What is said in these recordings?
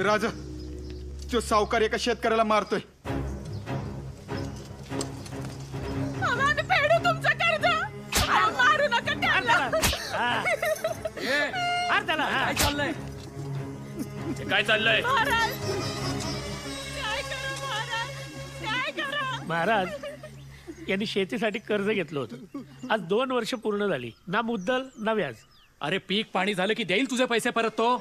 राजा, तो सावकार एका शेतकऱ्याला मारतोय. आम्हाला फेडू तुमचं कर्ज. मारू नका त्याला. काय चाललंय? काय चाललंय? महाराज काय करा महाराज, काय करा. महाराज यांनी शेतीसाठी कर्ज घेतलं होतं. आज 2 वर्ष पूर्ण झाली, ना मुद्दल ना व्याज. अरे पीक पाणी झालं की देईल तुझे पैसे परत तो.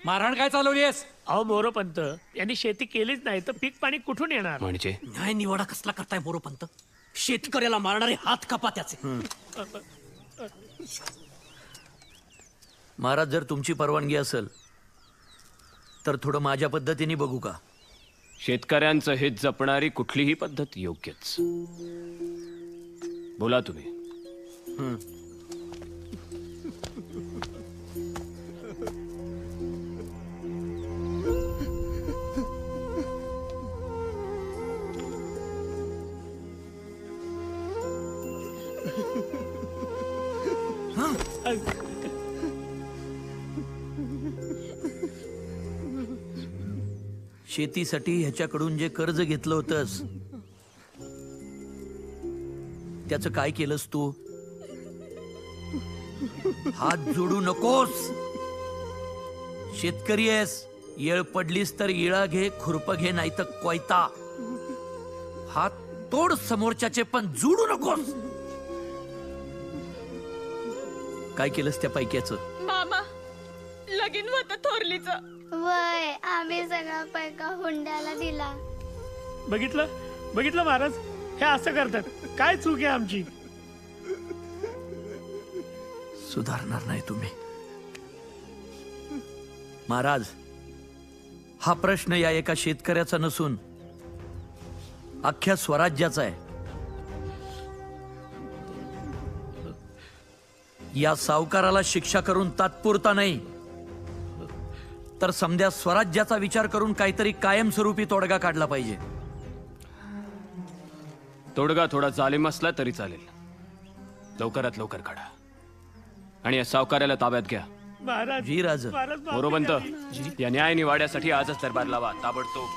मारहाण काय चालवलीस? अहो मोरोपंत, यांनी शेती केलीच नाही तर पीक पाणी कुठून येणार? म्हणजे न्याय निवाडा कसला करताय मोरोपंत? शेतकऱ्याला मारणारे हात कापा त्याचे. महाराज, जर तुमची परवानगी असेल तर थोडं माझ्या पद्धतीने बघू का? शेतकऱ्यांचं हित जपणारी कुठलीही पद्धत योग्यच. बोला तुम्ही. शेतीसाठी ह्याच्याकडून जे कर्ज घेतलं होतंस त्याचं काय केलंस तू? हात जोडू नकोस. शेतकरी आहेस, येळ पडलीस तर इळा घे, खुरप घे, नाही तर कोयता. हात तोड समोरच्याचे, पण जोडू नकोस. काय केलंस त्या पैक्याचं? मामा लगीन होतं थोरलीचं. वय आम्ही सगळा पैका हुंड्याला दिला. बघितलं महाराज, हे असं करतात. काय चूक आहे आमची? सुधारणार नाही तुम्ही. महाराज, हा प्रश्न या एका शेतकऱ्याचा नसून अख्ख्या स्वराज्याचा आहे. या सावकाराला शिक्षा करून तात्पुरता नाही तर समध्या स्वराज्याचा विचार करून काहीतरी कायमस्वरूपी तोडगा काढला पाहिजे. तोडगा थोडा जालिम असला तरी चालेल. लवकरात लवकर काढा आणि या सावकाराला ताब्यात घ्या. महाराज जी राज. महाराज, माफी मोरोपंत, द्यावी. या न्याय निवाड्यासाठी आजच दरबार लावा ताबडतोब.